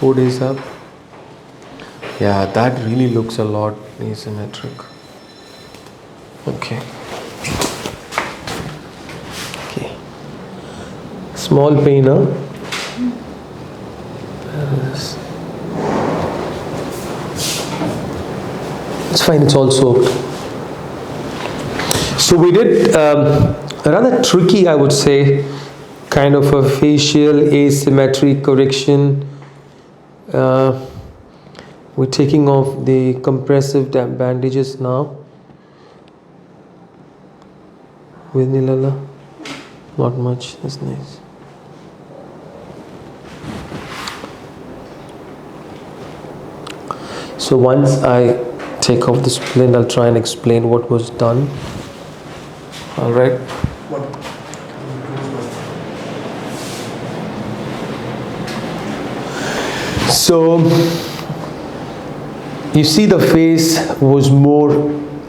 4 days up. Yeah, that really looks a lot asymmetric. Okay. Okay. Small pain, huh? It's fine, it's all soaked. So we did a rather tricky, I would say, kind of a facial asymmetry correction. We're taking off the compressive bandages now. With Nilala, not much, that's nice. So once I take off the splint, I'll try and explain what was done. All right. So you see the face was more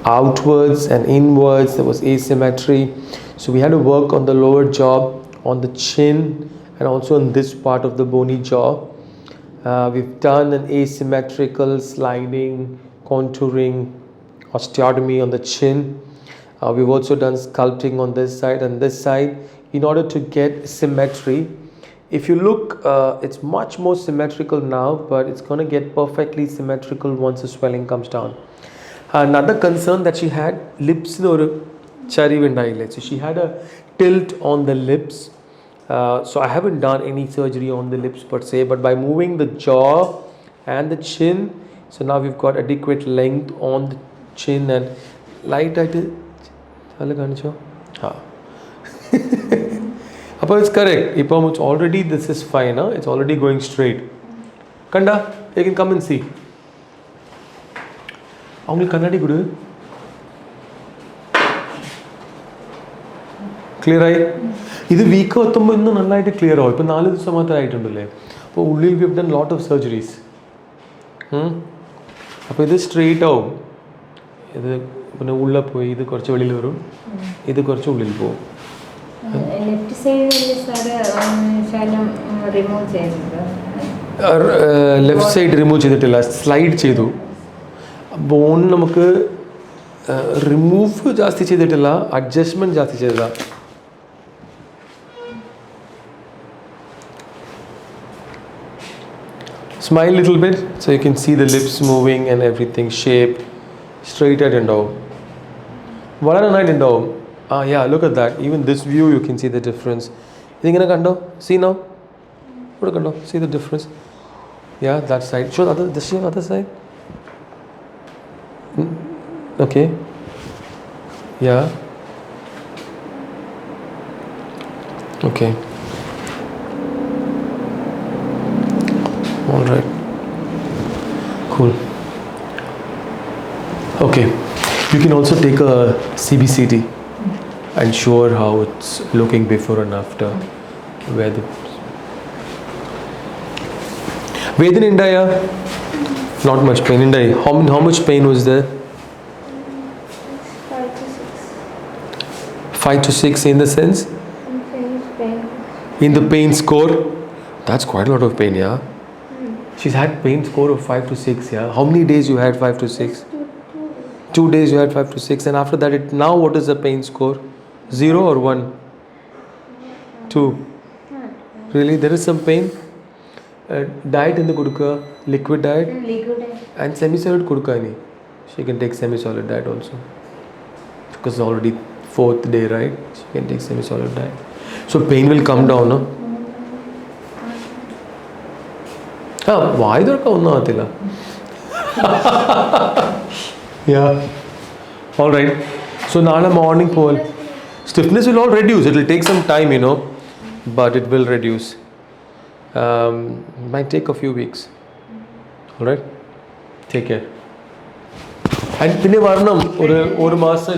outwards and inwards. There was asymmetry. So we had to work on the lower jaw, on the chin, and also on this part of the bony jaw. We've done an asymmetrical sliding, contouring, osteotomy on the chin. We've also done sculpting on this side and this side in order to get symmetry. If you look, it's much more symmetrical now, but it's going to get perfectly symmetrical once the swelling comes down. Another concern that she had, lips no charivindaile. So she had a tilt on the lips. So I haven't done any surgery on the lips per se, but by moving the jaw and the chin, so now we've got adequate length on the chin and light at it. It's correct. It's already, this is fine. Huh? It's already going straight. Kanda, you can come and see. Clear eye? This week is clear. We've done a lot of surgeries. This is straight out. This left side remove left side remove slide chedu. Bone remove adjustment Smile a little bit so you can see the lips moving and everything, shape straight at and down. Yeah, look at that. Even this view you can see the difference. See now? See the difference? Yeah, that side. Show the other side. Okay. Yeah. Okay. All right. Cool. Okay. You can also take a CBCT and show her how it's looking before and after. Where the Vedana Indaya? Not much pain. Indaya. How much pain was there? 5 to 6. 5 to 6 in the sense? In the pain score? That's quite a lot of pain, yeah? She's had pain score of 5 to 6, yeah? How many days you had 5 to 6? 2 days you had 5 to 6, and after that, now what is the pain score? 0 or 1? 2. Really? There is some pain? Diet in the Kuduka, liquid diet? Liquid diet. And semi-solid Kuduka any? She can take semi-solid diet also. Because it's already 4th day, right? She can take semi-solid diet. So pain will come down, no? Why there ka Yeah. All right. So now morning pole. Stiffness will all reduce. It will take some time, but it will reduce. Might take a few weeks. All right. Take care. And pinne varnam or master